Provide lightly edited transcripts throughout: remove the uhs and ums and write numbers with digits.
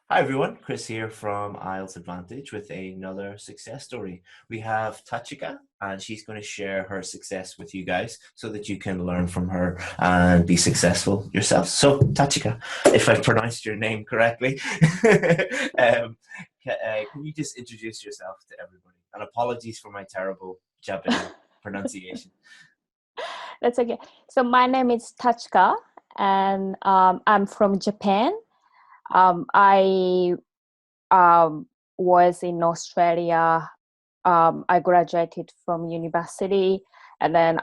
Hi everyone, Chris here from IELTS Advantage with another success story. We have Tachika and she's going to share her success with you guys so that you can learn from her and be successful yourself. So Tachika, if I pronounced your name correctly, can you just introduce yourself to everybody? And apologies for my terrible Japanese pronunciation. That's okay. So my name is Tachika, and I'm from Japan. I was in Australia. I graduated from university, and then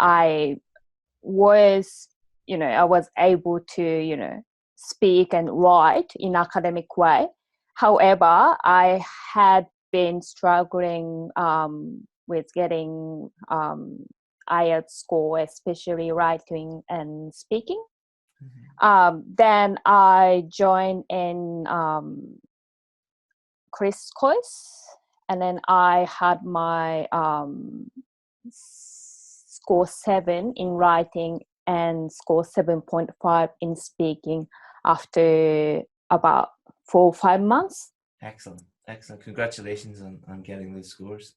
was, I was able to, speak and write in academic way. However, I had been struggling with getting IELTS score, especially writing and speaking. Then I joined in Chris course, and then I had my score 7 in writing and score 7.5 in speaking after about 4 or 5 months. Excellent. Excellent. Congratulations on getting those scores.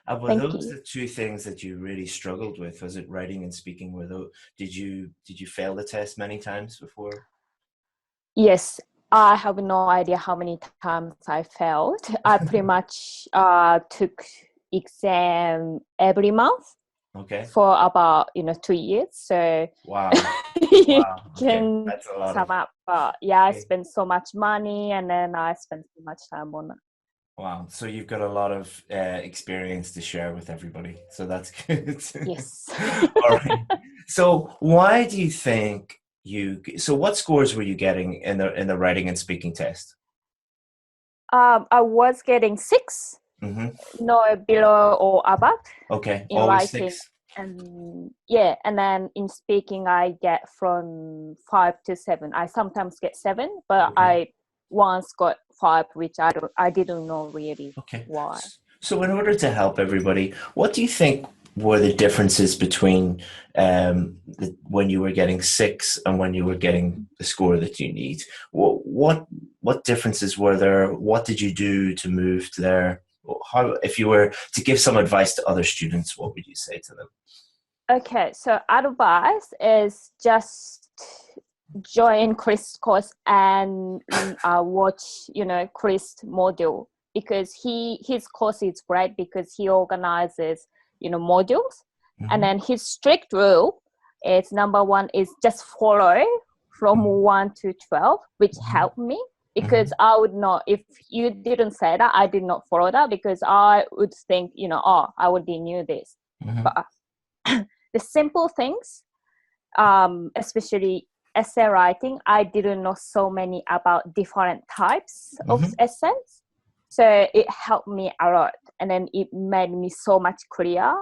Were Thank those you. the two things that you really struggled with? Was it writing and speaking? Did you fail the test many times before? Yes, I have no idea how many times I failed. I pretty much took exam every month Okay. for about 2 years. So Wow. you Wow. Okay. can That's a lot sum of up. But yeah, I okay. spent so much money, and then I spent so much time on it. Wow. So you've got a lot of experience to share with everybody. So that's good. Yes. All right. So why do you think so what scores were you getting in the writing and speaking test? I was getting 6, Hmm. no below or above Okay. in Always writing. 6. And yeah, and then in speaking, I get from 5 to 7. I sometimes get 7, but Okay. I once got 5, which I didn't know really Okay. why. So, in order to help everybody, what do you think were the differences between when you were getting 6 and when you were getting the score that you need? What differences were there? What did you do to move to there? How, if you were to give some advice to other students, what would you say to them? Okay, so advice is just join Chris course and watch, Chris module, because his course is great because he organizes, modules, and Hmm. then his strict rule is number one is just follow from Hmm. 1 to 12, which Hmm. helped me Hmm. because I would not, if you didn't say that, I did not follow that because I would think, oh, I already knew this. Hmm. But the simple things, especially essay writing, I didn't know so many about different types of Hmm. essays. So it helped me a lot. And then it made me so much clearer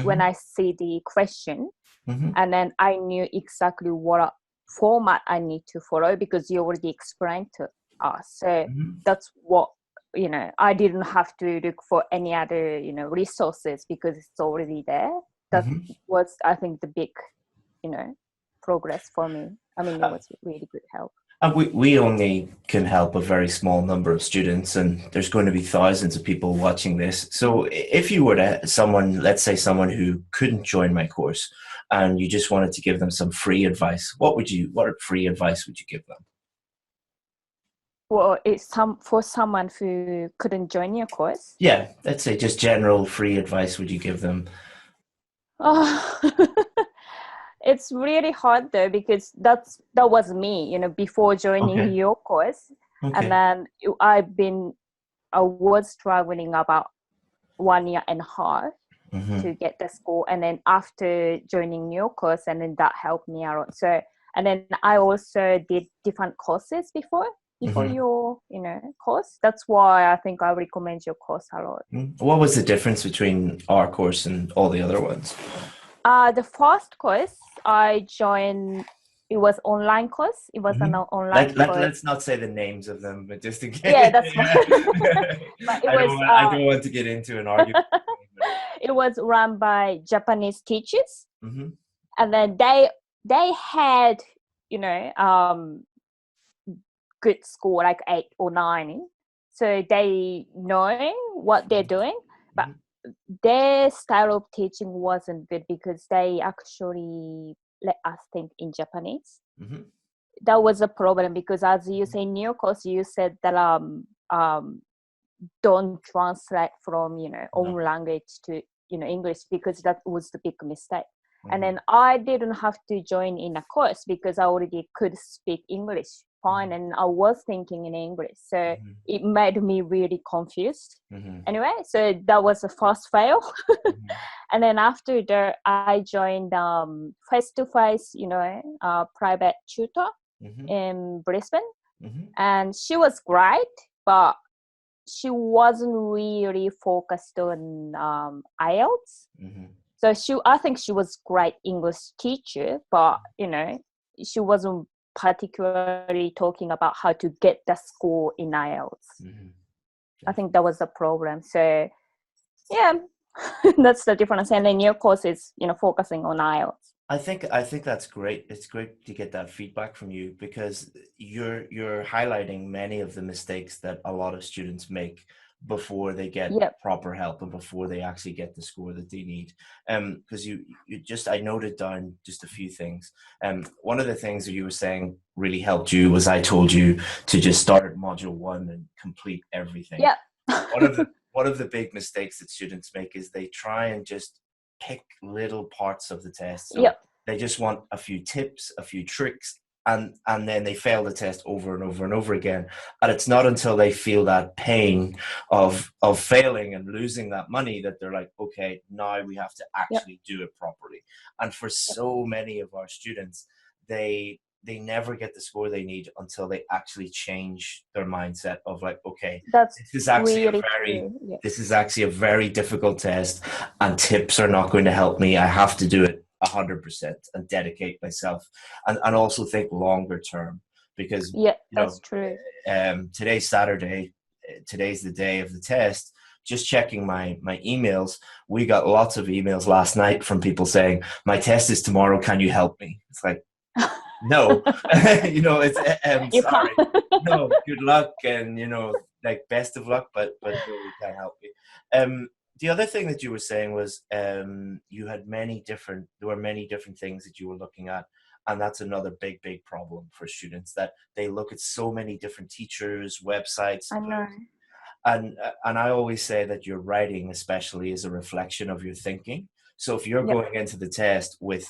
when Hmm. I see the question. Hmm. And then I knew exactly what format I need to follow because you already explained to us. So Hmm. that's what, I didn't have to look for any other, resources because it's already there. That Hmm. was, I think, the big, you know, progress for me. I mean, it was really good help. And we only can help a very small number of students, and there's going to be thousands of people watching this. So if you were to someone, let's say someone who couldn't join my course, and you just wanted to give them some free advice, what free advice would you give them? Well, it's for someone who couldn't join your course. Yeah, let's say just general free advice would you give them? Oh, it's really hard though because that was me, before joining Okay. your course, and Okay. then I was struggling about 1.5 years Hmm. to get the score, and then after joining your course, and then that helped me a lot. So, and then I also did different courses before Hmm. your course. That's why I think I recommend your course a lot. What was the difference between our course and all the other ones? The first course I joined, it was online course. It was an Hmm. online course. Let's not say the names of them, but just in Yeah, case. that's fine. Yeah. But it was I don't want to get into an argument with anybody. it was run by Japanese teachers, Hmm. and then they had, you know um good school, like 8 or 9. So they know what they're doing, but Mhm. their style of teaching wasn't good because they actually let us think in Japanese. Mhm. That was a problem because, as you say in your course, you said that don't translate from own No. language to English, because that was the big mistake. And Mhm. then I didn't have to join in a course because I already could speak English fine, Mhm. and I was thinking in English, so Mhm. it made me really confused. Mhm. Anyway, so that was the first fail. Mhm. And then after that I joined face to face private tutor Mhm. in Brisbane, Mhm. and she was great, but she wasn't really focused on IELTS. Mhm. So I think she was great English teacher, but she wasn't particularly talking about how to get the score in IELTS. Mhm. I think that was the problem. So yeah, that's the difference. And then your course is focusing on IELTS. I think that's great. It's great to get that feedback from you because you're highlighting many of the mistakes that a lot of students make before they get Yep. proper help and before they actually get the score that they need. Because you just I noted down just a few things. One of the things that you were saying really helped you was I told you to just start at module one and complete everything. Yep. one of the one of the big mistakes that students make is they try and just pick little parts of the test. So Yep. they just want a few tips, a few tricks, and then they fail the test over and over and over again. And it's not until they feel that pain of failing and losing that money that they're like, okay, now we have to Yep. actually do it properly. And for Yep. so many of our students, they never get the score they need until they actually change their mindset of like, okay, That's this is actually a really very true. Yeah. this is actually a very difficult test, and tips are not going to help me. I have to do it 100% and dedicate myself, and also think longer term because Yeah, you that's know true. today's Saturday, today's the day of the test. Just checking my emails, we got lots of emails last night from people saying my test is tomorrow. Can you help me? It's like no, it's You sorry, can't. no, good luck, and like best of luck, but no, we can't help you. The other thing that you were saying was there were many different things that you were looking at, and that's another big problem for students, that they look at so many different teachers, websites, I know. books, and I always say that your writing especially is a reflection of your thinking. So if you're Yep. going into the test with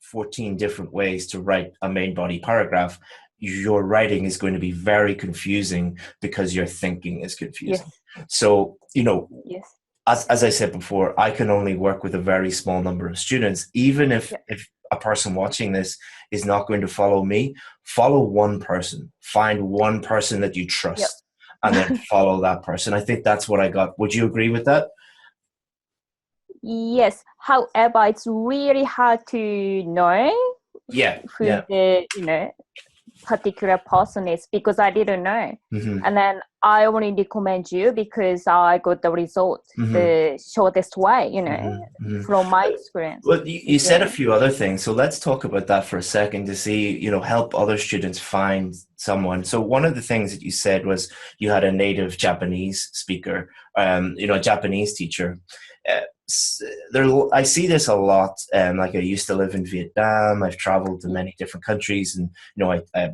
14 different ways to write a main body paragraph, your writing is going to be very confusing because your thinking is confusing. Yes. So Yes. as I said before, I can only work with a very small number of students. Even if Yep. a person watching this is not going to follow me, follow one person. Find one person that you Yep. trust and then follow that person. I think that's what I got. Would you agree with that? Yes. However, it's really hard to know Yeah, who yeah. the particular person is, because I didn't know. Hmm. And then I only recommend you because I got the result Hmm. the shortest way, Hmm. Hmm. from my experience. Well, you said a Yeah. few other things, so let's talk about that for a second to see, help other students find someone. So one of the things that you said was you had a native Japanese speaker, a Japanese teacher. Uh, I see this a lot. Like I used to live in Vietnam. I've traveled to many different countries, and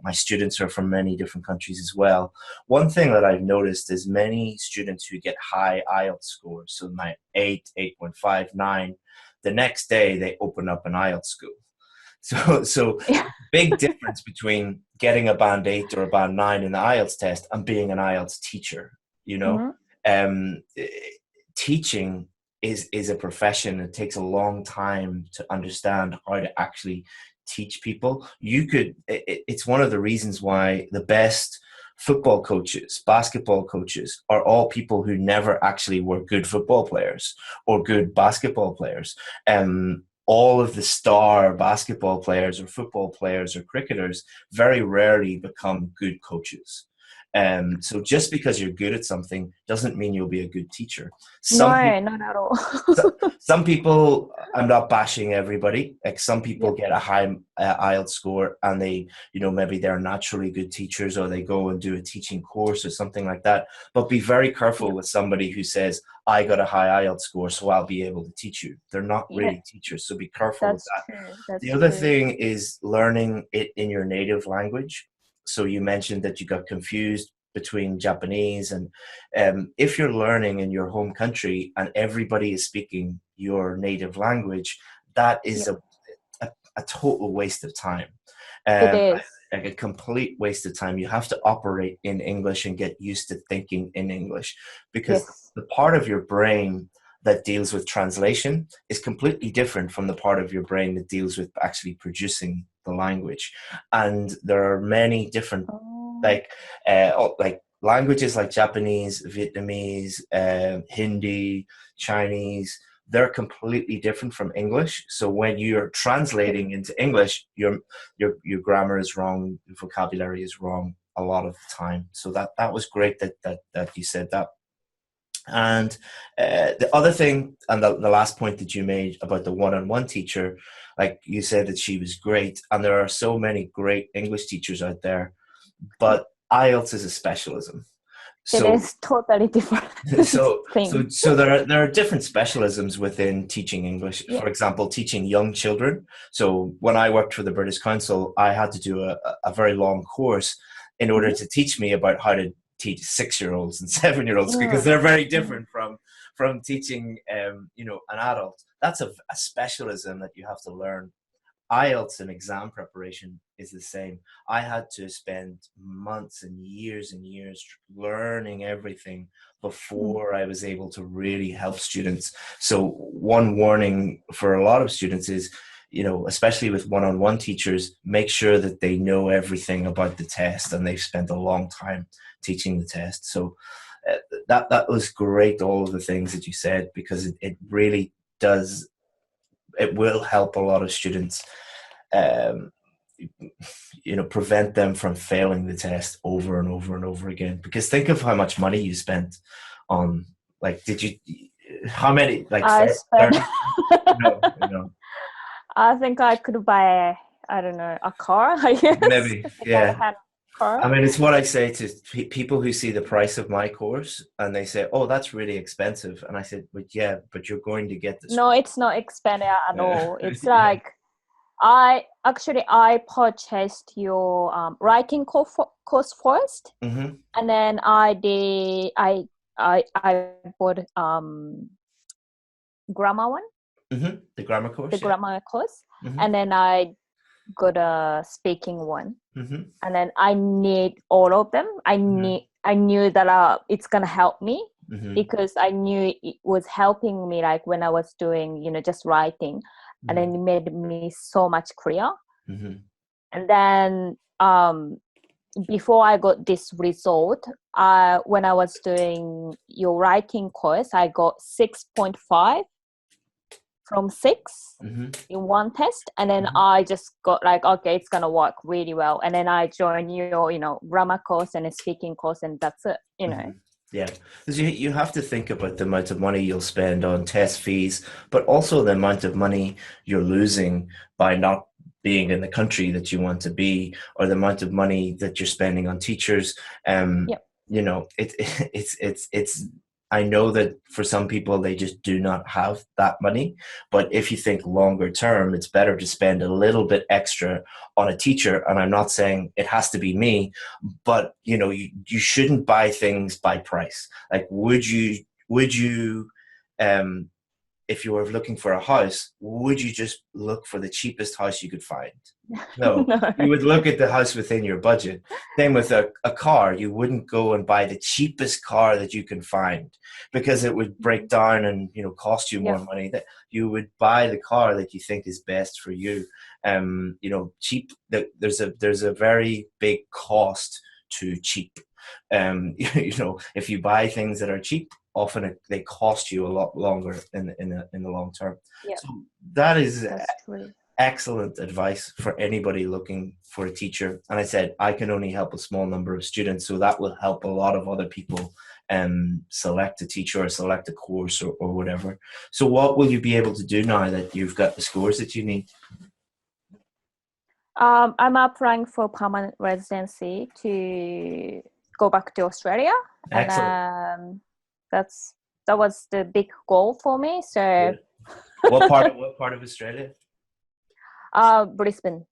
my students are from many different countries as well. One thing that I've noticed is many students who get high IELTS scores, so my 8.5, 9, the next day they open up an IELTS school. So Yeah. big difference between getting a band 8 or a band 9 in the IELTS test and being an IELTS teacher. You know, Mhm. um, teaching is a profession. It takes a long time to understand how to actually teach people. It's one of the reasons why the best football coaches, basketball coaches are all people who never actually were good football players or good basketball players. All of the star basketball players or football players or cricketers very rarely become good coaches. So just because you're good at something doesn't mean you'll be a good teacher. Some No, people not at all. some people, I'm not bashing everybody, like some people Yep. get a high IELTS score and they, maybe they're naturally good teachers or they go and do a teaching course or something like that. But be very careful Yep. with somebody who says, I got a high IELTS score, so I'll be able to teach you. They're not Yeah, really teachers, so be careful with that's that. true. The That's other true. thing is learning it in your native language. So you mentioned that you got confused between Japanese and if you're learning in your home country and everybody is speaking your native language, that is Yep. a total waste of time. It Um, is. like a complete waste of time. You have to operate in English and get used to thinking in English because Yes. the part of your brain that deals with translation is completely different from the part of your brain that deals with actually producing the language. And there are many different Oh, like like languages like Japanese, Vietnamese, Hindi, Chinese. They're completely different from English. So when you're yep. translating into English, your grammar is wrong, your vocabulary is wrong a lot of the time. So that was great that you said that. And the other thing, and the last point that you made about the one-on-one teacher, like you said that she was great, and there are so many great English teachers out there, Yep. but IELTS is a specialism. It So is totally different thing. so there are different specialisms within teaching English. Yeah. For example, teaching young children. So when I worked for the British Council, I had to do a very long course in order Mm-hmm. to teach me about how to teach 6-year-olds and 7-year-olds because Mm. they're very Mm. different from teaching an adult. That's a specialism that you have to learn. IELTS and exam preparation is the same. I had to spend months and years learning everything Mm. before I was able to really help students. So one warning for a lot of students is, especially with one-on-one teachers, make sure that they know everything about the test and they've spent a long time teaching the test. So that was great, all of the things that you said, because it really does, it will help a lot of students um, prevent them from failing the test over and over and over again. Because think of how much money you spent on, like, how many, like I spent 30? No, no, I think I could buy, I don't know, a car, I guess, maybe, if I yeah. had a car. I mean, it's what I say to people who see the price of my course and they say, "Oh, that's really expensive." And I said, "But yeah, but you're going to get this." No, it's not expensive at all. It's Yeah. like I purchased your course first, Mm-hmm. and then I bought grammar one, Mm-hmm. The grammar the course, yeah. grammar course, Mm-hmm. and then I got a speaking one, Mm-hmm. and then I need all of them. I knew that it's gonna help me Mm-hmm. because I knew it was helping me, like when I was doing, just writing, and Mm-hmm. then it made me so much clear. Mm-hmm. And then before I got this result, when I was doing your writing course, I got 6.5 from 6 Mm-hmm. in one test, and then Mm-hmm. I just got like, okay, it's gonna work really well, and then I joined your grammar course and a speaking course, and that's it. Mm-hmm. Yeah, because you have to think about the amount of money you'll spend on test fees, but also the amount of money you're losing by not being in the country that you want to be, or the amount of money that you're spending on teachers. Yep. It's. I know that for some people they just do not have that money, but if you think longer term, it's better to spend a little bit extra on a teacher. And I'm not saying it has to be me, but you shouldn't buy things by price. Like would you um if you were looking for a house, would you just look for the cheapest house you could find? No, No. you would look at the house within your budget. Same with a car. You wouldn't go and buy the cheapest car that you can find because it would break down and cost you more Yep. money. That you would buy the car that you think is best for you. Cheap. There's a very big cost to cheap. If you buy things that are cheap, often they cost you a lot longer in the long term. Yep. So that is That's true. excellent advice for anybody looking for a teacher. And I said, I can only help a small number of students, so that will help a lot of other people select a teacher or select a course or whatever. So what will you be able to do now that you've got the scores that you need? I'm applying for permanent residency to go back to Australia, and Excellent. that was the big goal for me. So, Good. What part of Australia? Brisbane.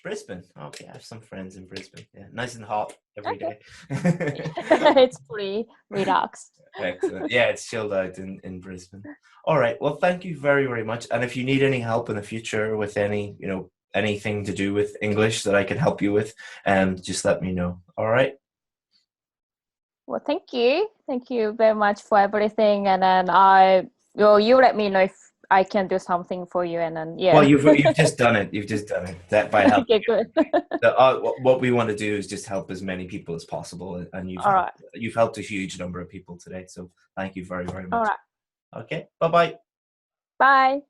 Brisbane. Okay, I have some friends in Brisbane. Yeah, nice and hot every Okay. day. It's pretty relaxed. Excellent. Yeah, it's chilled out in Brisbane. All right. Well, thank you very, very much. And if you need any help in the future with any, anything to do with English that I can help you with, just let me know. All right. Well, thank you. Thank you very much for everything. And then you let me know if I can do something for you. And then, Well, yeah. you've just done it. You've just done it. That by helping Okay, good. what we want to do is just help as many people as possible, and All right. you've helped a huge number of people today. So thank you very, very All much. right. Okay. Bye bye. Bye.